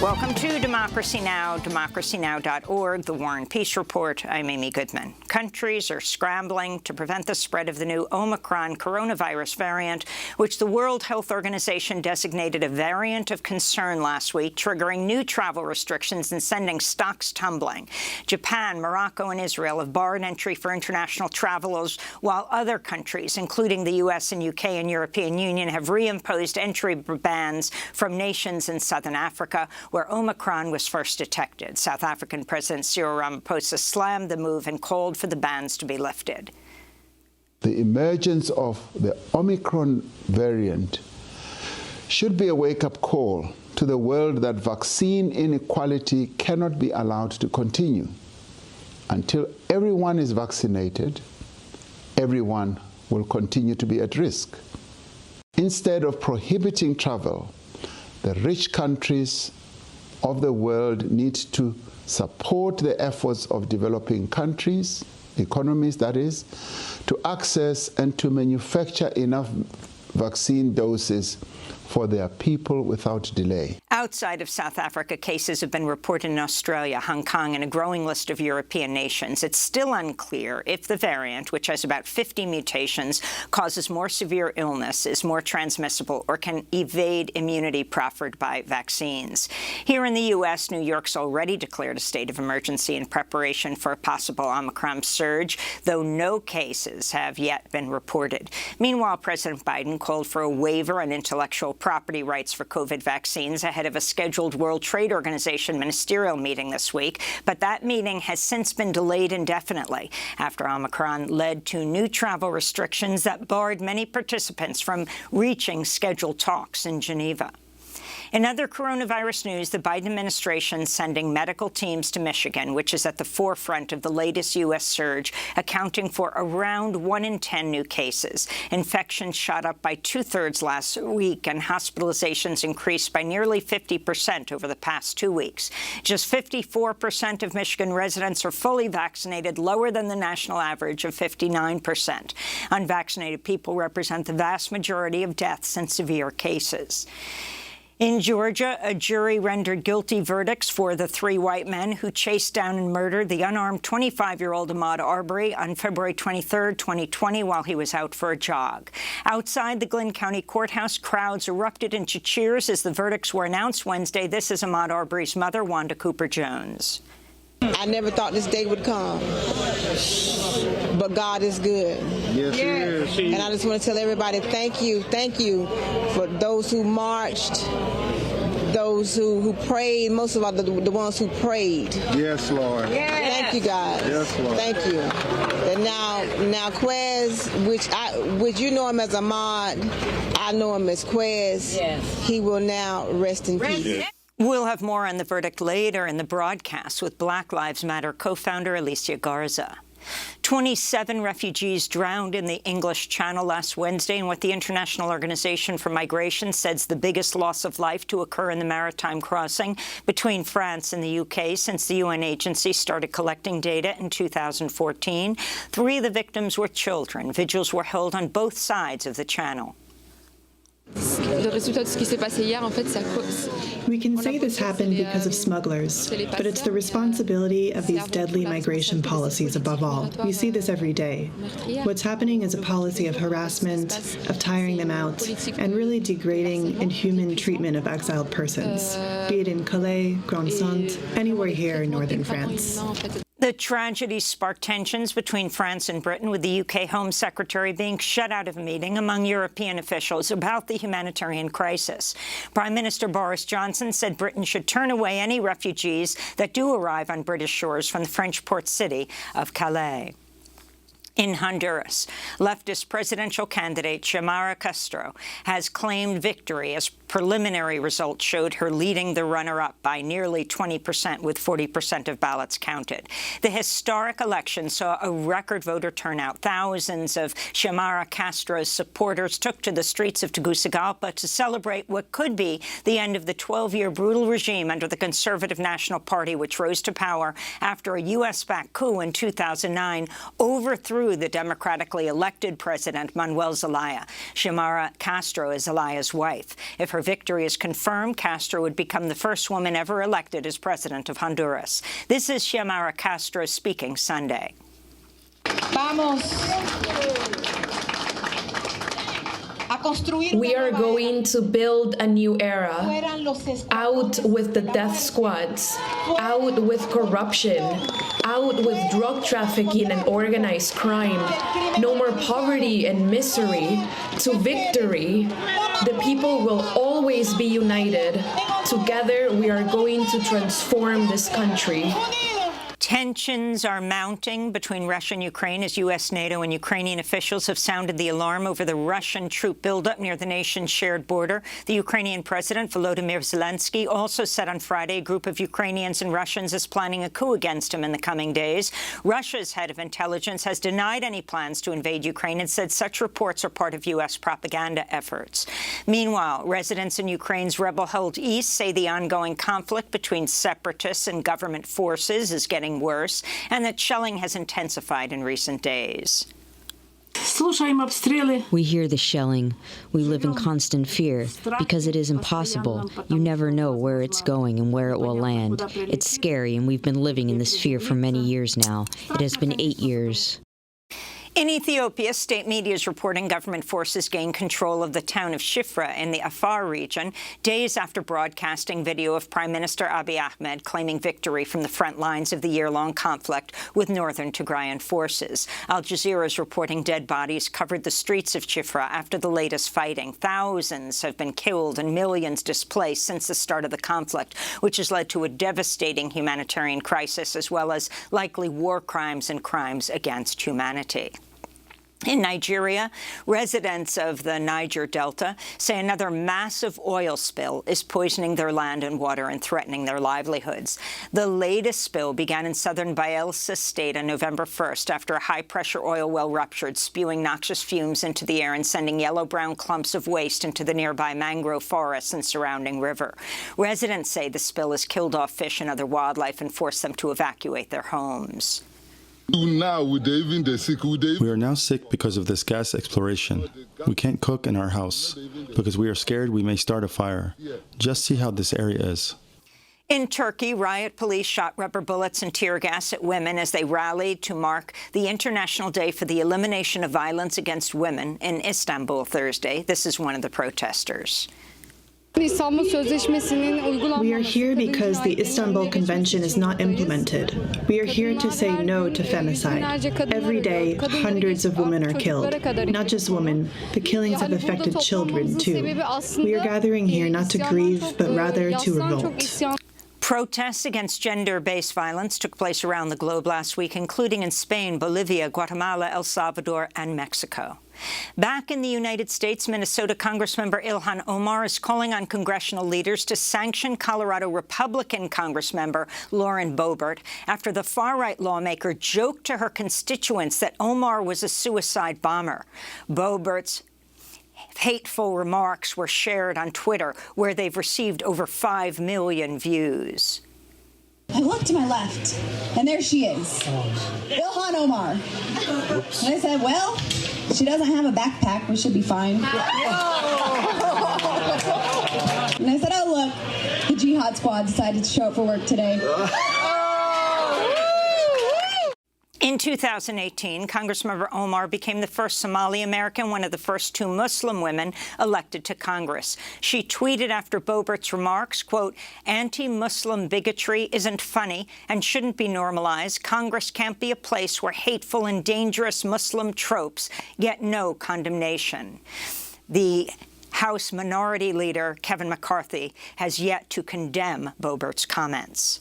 Welcome to Democracy Now!, democracynow.org, The War and Peace Report. I'm Amy Goodman. Countries are scrambling to prevent the spread of the new Omicron coronavirus variant, which the World Health Organization designated a variant of concern last week, triggering new travel restrictions and sending stocks tumbling. Japan, Morocco, and Israel have barred entry for international travelers, while other countries, including the U.S. and UK and European Union, have reimposed entry bans from nations in southern Africa, where Omicron was first detected. South African President Cyril Ramaphosa slammed the move and called for the bans to be lifted. The emergence of the Omicron variant should be a wake-up call to the world that vaccine inequality cannot be allowed to continue. Until everyone is vaccinated, everyone will continue to be at risk. Instead of prohibiting travel, the rich countries of the world need to support the efforts of developing countries, economies that is, to access and to manufacture enough vaccine doses for their people without delay. Outside of South Africa, cases have been reported in Australia, Hong Kong, and a growing list of European nations. It's still unclear if the variant, which has about 50 mutations, causes more severe illness, is more transmissible, or can evade immunity proffered by vaccines. Here in the U.S., New York's already declared a state of emergency in preparation for a possible Omicron surge, though no cases have yet been reported. Meanwhile, President Biden called for a waiver on intellectual property rights for COVID vaccines ahead of a scheduled World Trade Organization ministerial meeting this week, but that meeting has since been delayed indefinitely after Omicron led to new travel restrictions that barred many participants from reaching scheduled talks in Geneva. In other coronavirus news, the Biden administration sending medical teams to Michigan, which is at the forefront of the latest U.S. surge, accounting for around 1 in 10 new cases. Infections shot up by 2/3 last week, and hospitalizations increased by nearly 50% over the past 2 weeks. Just 54% of Michigan residents are fully vaccinated, lower than the national average of 59%. Unvaccinated people represent the vast majority of deaths and severe cases. In Georgia, a jury rendered guilty verdicts for the 3 white men who chased down and murdered the unarmed 25-year-old Ahmed Arbys on February 23, 2020, while he was out for a jog. Outside the Glynn County Courthouse, crowds erupted into cheers as the verdicts were announced Wednesday. This is Ahmed Arbys' mother, Wanda Cooper-Jones. I never thought this day would come, but God is good. Yes, He is. And I just want to tell everybody thank you for those who marched, those who prayed, most of all the ones who prayed. Yes, Lord. Yes. Thank you, guys. Yes, Lord. Thank you. And now Quez, which you know him as Ahmad, I know him as Quez. Yes. He will now rest in peace. Yes. We'll have more on the verdict later in the broadcast with Black Lives Matter co-founder Alicia Garza. 27 refugees drowned in the English Channel last Wednesday in what the International Organization for Migration says the biggest loss of life to occur in the maritime crossing between France and the UK since the UN agency started collecting data in 2014. 3 of the victims were children. Vigils were held on both sides of the channel. We can say this happened because of smugglers, but it's the responsibility of these deadly migration policies above all. We see this every day. What's happening is a policy of harassment, of tiring them out, and really degrading inhuman treatment of exiled persons, be it in Calais, Grand-Sainte, anywhere here in northern France. The tragedy sparked tensions between France and Britain, with the UK Home Secretary being shut out of a meeting among European officials about the humanitarian crisis. Prime Minister Boris Johnson said Britain should turn away any refugees that do arrive on British shores from the French port city of Calais. In Honduras, leftist presidential candidate Xiomara Castro has claimed victory as preliminary results showed her leading the runner-up by nearly 20%, with 40% of ballots counted. The historic election saw a record voter turnout. Thousands of Xiomara Castro's supporters took to the streets of Tegucigalpa to celebrate what could be the end of the 12-year brutal regime under the Conservative National Party, which rose to power after a U.S.-backed coup in 2009 overthrew through the democratically elected president, Manuel Zelaya. Xiomara Castro is Zelaya's wife. If her victory is confirmed, Castro would become the first woman ever elected as president of Honduras. This is Xiomara Castro speaking Sunday. We are going to build a new era. Out with the death squads. Out with corruption. Out with drug trafficking and organized crime. No more poverty and misery. To victory. The people will always be united. Together, we are going to transform this country. Tensions are mounting between Russia and Ukraine as U.S., NATO, and Ukrainian officials have sounded the alarm over the Russian troop buildup near the nation's shared border. The Ukrainian president, Volodymyr Zelensky, also said on Friday a group of Ukrainians and Russians is planning a coup against him in the coming days. Russia's head of intelligence has denied any plans to invade Ukraine and said such reports are part of U.S. propaganda efforts. Meanwhile, residents in Ukraine's rebel-held east say the ongoing conflict between separatists and government forces is getting worse, and that shelling has intensified in recent days. We hear the shelling. We live in constant fear because it is impossible. You never know where it's going and where it will land. It's scary, and we've been living in this fear for many years now. It has been 8 years. In Ethiopia, state media is reporting government forces gained control of the town of Shifra in the Afar region, days after broadcasting video of Prime Minister Abiy Ahmed claiming victory from the front lines of the year-long conflict with northern Tigrayan forces. Al Jazeera is reporting dead bodies covered the streets of Shifra after the latest fighting. Thousands have been killed and millions displaced since the start of the conflict, which has led to a devastating humanitarian crisis as well as likely war crimes and crimes against humanity. In Nigeria, residents of the Niger Delta say another massive oil spill is poisoning their land and water and threatening their livelihoods. The latest spill began in southern Bayelsa State on November 1st after a high-pressure oil well ruptured, spewing noxious fumes into the air and sending yellow-brown clumps of waste into the nearby mangrove forests and surrounding river. Residents say the spill has killed off fish and other wildlife and forced them to evacuate their homes. We are now sick because of this gas exploration. We can't cook in our house because we are scared we may start a fire. Just see how this area is. In Turkey, riot police shot rubber bullets and tear gas at women as they rallied to mark the International Day for the Elimination of Violence Against Women in Istanbul Thursday. This is one of the protesters. We are here because the Istanbul Convention is not implemented. We are here to say no to femicide. Every day, hundreds of women are killed. Not just women, the killings have affected children, too. We are gathering here not to grieve, but rather to revolt. Protests against gender-based violence took place around the globe last week, including in Spain, Bolivia, Guatemala, El Salvador, and Mexico. Back in the United States, Minnesota Congressmember Ilhan Omar is calling on congressional leaders to sanction Colorado Republican Congressmember Lauren Boebert after the far-right lawmaker joked to her constituents that Omar was a suicide bomber. Boebert's hateful remarks were shared on Twitter, where they've received over 5 million views. I looked to my left, and there she is, Ilhan Omar. Oops. And I said, well, she doesn't have a backpack. We should be fine. And I said, oh, look, the Jihad Squad decided to show up for work today. In 2018, Congressmember Omar became the first Somali American, one of the first 2 Muslim women elected to Congress. She tweeted after Boebert's remarks, quote, anti-Muslim bigotry isn't funny and shouldn't be normalized. Congress can't be a place where hateful and dangerous Muslim tropes get no condemnation. The House Minority Leader, Kevin McCarthy, has yet to condemn Boebert's comments.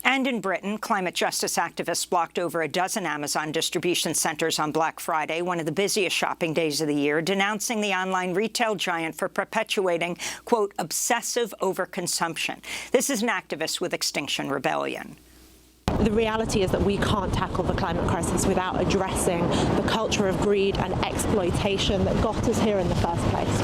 And in Britain, climate justice activists blocked over a dozen Amazon distribution centers on Black Friday, one of the busiest shopping days of the year, denouncing the online retail giant for perpetuating, quote, obsessive overconsumption. This is an activist with Extinction Rebellion. The reality is that we can't tackle the climate crisis without addressing the culture of greed and exploitation that got us here in the first place.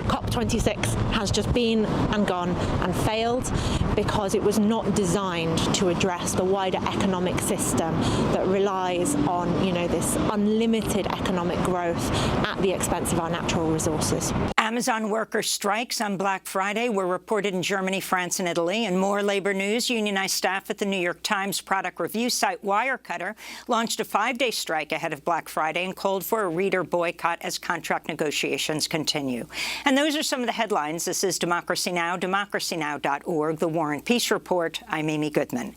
COP26 has just been and gone and failed because it was not designed to address the wider economic system that relies on, this unlimited economic growth at the expense of our natural resources. Amazon worker strikes on Black Friday were reported in Germany, France, and Italy. And more labor news, unionized staff at the New York Times product review site Wirecutter launched a 5-day strike ahead of Black Friday and called for a reader boycott as contract negotiations continue. And those are some of the headlines. This is Democracy Now!, democracynow.org, The War and Peace Report. I'm Amy Goodman.